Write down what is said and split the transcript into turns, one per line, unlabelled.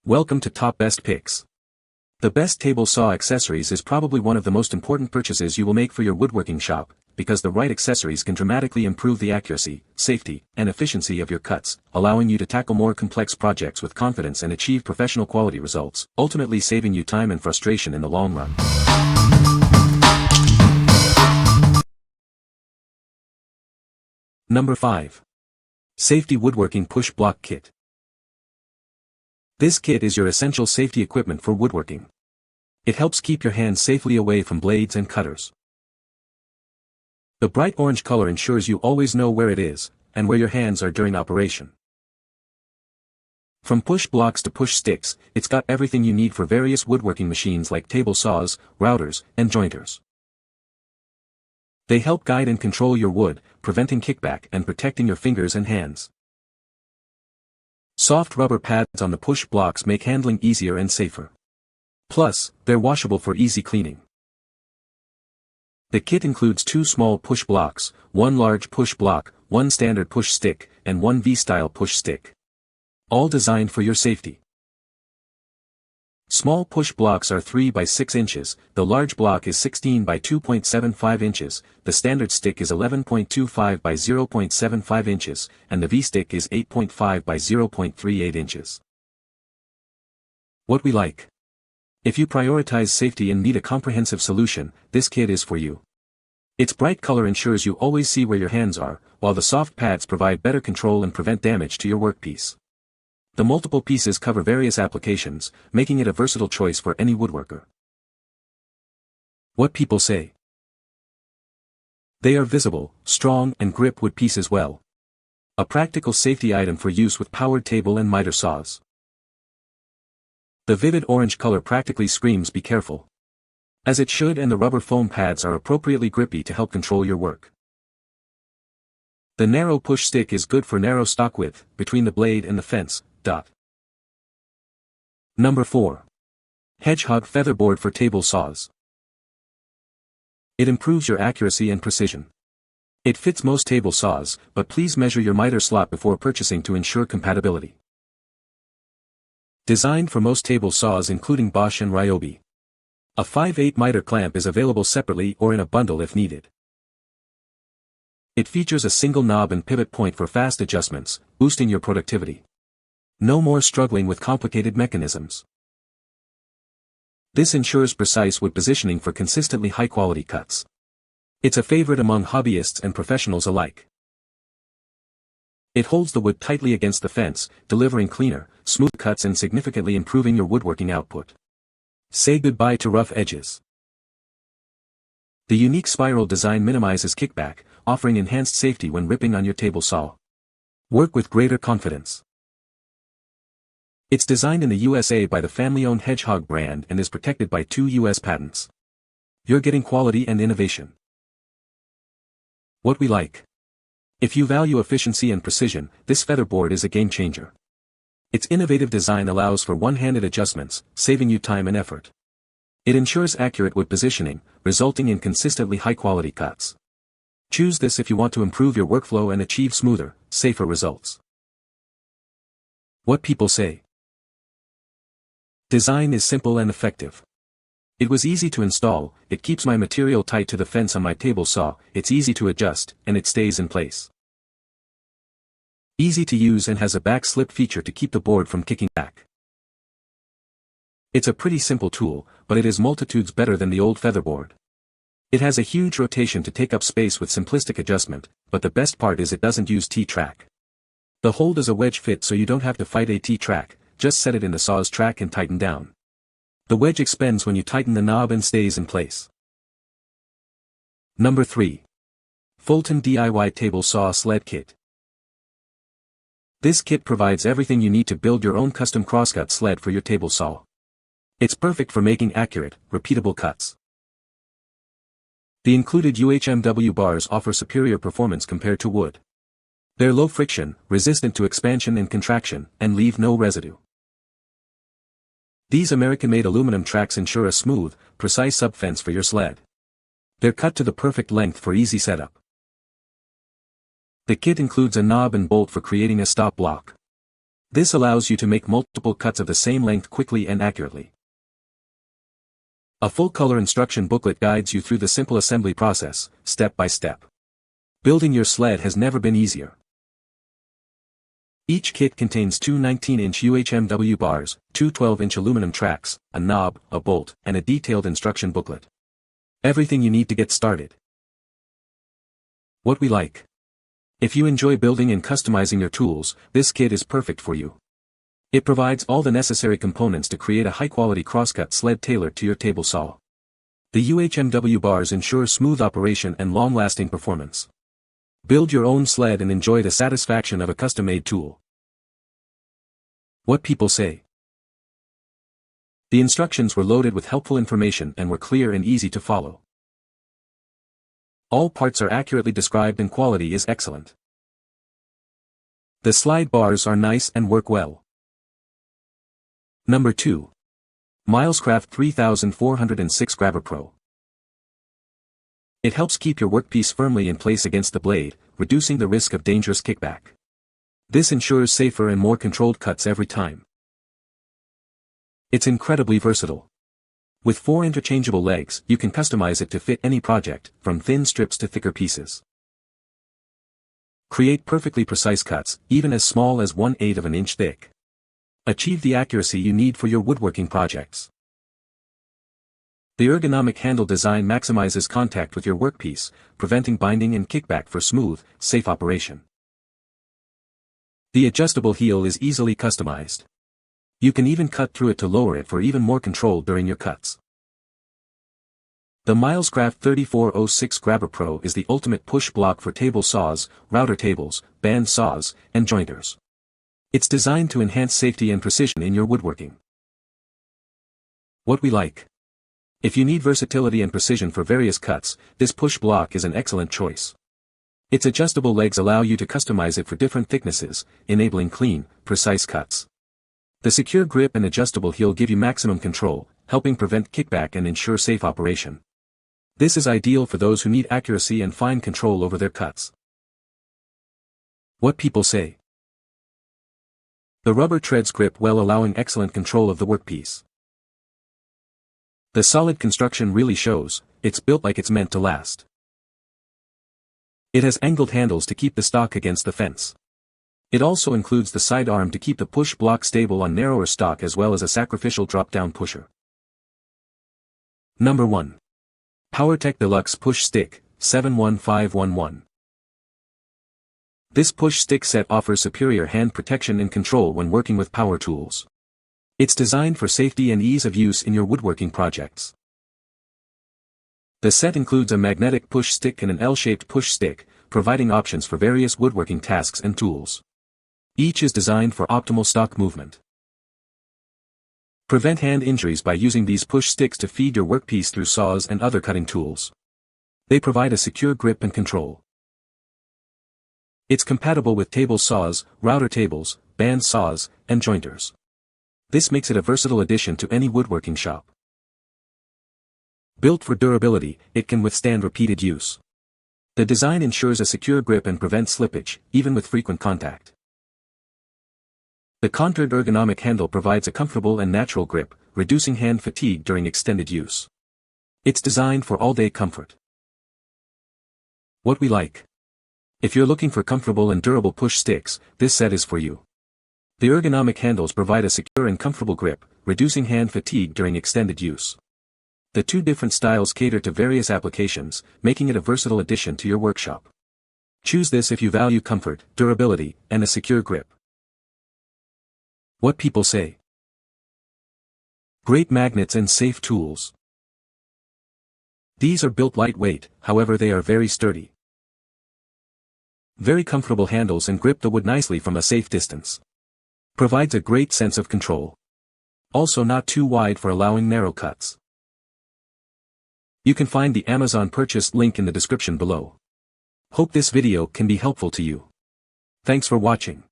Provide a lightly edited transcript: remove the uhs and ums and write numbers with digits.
Welcome to Top Best Picks. The best table saw accessories is probably one of the most important purchases you will make for your woodworking shop, because the right accessories can dramatically improve the accuracy, safety, and efficiency of your cuts, allowing you to tackle more complex projects with confidence and achieve professional quality results, ultimately saving you time and frustration in the long run. Number 5. Safety Woodworking Push Block Kit. This kit is your essential safety equipment for woodworking. It helps keep your hands safely away from blades and cutters. The bright orange color ensures you always know where it is, and where your hands are during operation. From push blocks to push sticks, it's got everything you need for various woodworking machines like table saws, routers, and jointers. They help guide and control your wood, preventing kickback and protecting your fingers and hands. Soft rubber pads on the push blocks make handling easier and safer. Plus, they're washable for easy cleaning. The kit includes 2 small push blocks, 1 large push block, 1 standard push stick, and 1 V-style push stick. All designed for your safety. Small push blocks are 3 by 6 inches, the large block is 16 by 2.75 inches, the standard stick is 11.25 by 0.75 inches, and the V-stick is 8.5 by 0.38 inches. What we like. If you prioritize safety and need a comprehensive solution, this kit is for you. Its bright color ensures you always see where your hands are, while the soft pads provide better control and prevent damage to your workpiece. The multiple pieces cover various applications, making it a versatile choice for any woodworker. What people say. They are visible, strong, and grip wood pieces well. A practical safety item for use with powered table and miter saws. The vivid orange color practically screams be careful. As it should, and the rubber foam pads are appropriately grippy to help control your work. The narrow push stick is good for narrow stock width, between the blade and the fence. Number 4. Hedgehog Featherboard for table saws. It improves your accuracy and precision. It fits most table saws, but please measure your miter slot before purchasing to ensure compatibility. Designed for most table saws including Bosch and Ryobi. A 5/8 miter clamp is available separately or in a bundle if needed. It features a single knob and pivot point for fast adjustments, boosting your productivity. No more struggling with complicated mechanisms. This ensures precise wood positioning for consistently high-quality cuts. It's a favorite among hobbyists and professionals alike. It holds the wood tightly against the fence, delivering cleaner, smooth cuts and significantly improving your woodworking output. Say goodbye to rough edges. The unique spiral design minimizes kickback, offering enhanced safety when ripping on your table saw. Work with greater confidence. It's designed in the USA by the family-owned Hedgehog brand and is protected by 2 US patents. You're getting quality and innovation. What we like. If you value efficiency and precision, this featherboard is a game-changer. Its innovative design allows for one-handed adjustments, saving you time and effort. It ensures accurate wood positioning, resulting in consistently high-quality cuts. Choose this if you want to improve your workflow and achieve smoother, safer results. What people say. Design is simple and effective. It was easy to install, it keeps my material tight to the fence on my table saw, it's easy to adjust, and it stays in place. Easy to use and has a back slip feature to keep the board from kicking back. It's a pretty simple tool, but it is multitudes better than the old featherboard. It has a huge rotation to take up space with simplistic adjustment, but the best part is it doesn't use T-track. The hold is a wedge fit so you don't have to fight a T-track, just set it in the saw's track and tighten down. The wedge expands when you tighten the knob and stays in place. Number 3. Fulton DIY Table Saw Sled Kit. This kit provides everything you need to build your own custom crosscut sled for your table saw. It's perfect for making accurate, repeatable cuts. The included UHMW bars offer superior performance compared to wood. They're low friction, resistant to expansion and contraction, and leave no residue. These American-made aluminum tracks ensure a smooth, precise subfence for your sled. They're cut to the perfect length for easy setup. The kit includes a knob and bolt for creating a stop block. This allows you to make multiple cuts of the same length quickly and accurately. A full-color instruction booklet guides you through the simple assembly process, step by step. Building your sled has never been easier. Each kit contains two 19-inch UHMW bars, two 12-inch aluminum tracks, a knob, a bolt, and a detailed instruction booklet. Everything you need to get started. What we like. If you enjoy building and customizing your tools, this kit is perfect for you. It provides all the necessary components to create a high-quality crosscut sled tailored to your table saw. The UHMW bars ensure smooth operation and long-lasting performance. Build your own sled and enjoy the satisfaction of a custom-made tool. What people say. The instructions were loaded with helpful information and were clear and easy to follow. All parts are accurately described and quality is excellent. The slide bars are nice and work well. Number 2. Milescraft 3406 GrabberPRO. It helps keep your workpiece firmly in place against the blade, reducing the risk of dangerous kickback. This ensures safer and more controlled cuts every time. It's incredibly versatile. With 4 interchangeable legs, you can customize it to fit any project, from thin strips to thicker pieces. Create perfectly precise cuts, even as small as 1/8 of an inch thick. Achieve the accuracy you need for your woodworking projects. The ergonomic handle design maximizes contact with your workpiece, preventing binding and kickback for smooth, safe operation. The adjustable heel is easily customized. You can even cut through it to lower it for even more control during your cuts. The Milescraft 3406 GrabberPRO is the ultimate push block for table saws, router tables, band saws, and jointers. It's designed to enhance safety and precision in your woodworking. What we like. If you need versatility and precision for various cuts, this push block is an excellent choice. Its adjustable legs allow you to customize it for different thicknesses, enabling clean, precise cuts. The secure grip and adjustable heel give you maximum control, helping prevent kickback and ensure safe operation. This is ideal for those who need accuracy and fine control over their cuts. What people say. The rubber treads grip well, allowing excellent control of the workpiece. The solid construction really shows, it's built like it's meant to last. It has angled handles to keep the stock against the fence. It also includes the side arm to keep the push block stable on narrower stock as well as a sacrificial drop-down pusher. Number 1. POWERTEC Deluxe Push Stick, 71511. This push stick set offers superior hand protection and control when working with power tools. It's designed for safety and ease of use in your woodworking projects. The set includes a magnetic push stick and an L-shaped push stick, providing options for various woodworking tasks and tools. Each is designed for optimal stock movement. Prevent hand injuries by using these push sticks to feed your workpiece through saws and other cutting tools. They provide a secure grip and control. It's compatible with table saws, router tables, band saws, and jointers. This makes it a versatile addition to any woodworking shop. Built for durability, it can withstand repeated use. The design ensures a secure grip and prevents slippage, even with frequent contact. The contoured ergonomic handle provides a comfortable and natural grip, reducing hand fatigue during extended use. It's designed for all-day comfort. What we like. If you're looking for comfortable and durable push sticks, this set is for you. The ergonomic handles provide a secure and comfortable grip, reducing hand fatigue during extended use. The 2 different styles cater to various applications, making it a versatile addition to your workshop. Choose this if you value comfort, durability, and a secure grip. What people say. Great magnets and safe tools. These are built lightweight, however they are very sturdy. Very comfortable handles and grip the wood nicely from a safe distance. Provides a great sense of control. Also not too wide for allowing narrow cuts. You can find the Amazon purchase link in the description below. Hope this video can be helpful to you. Thanks for watching.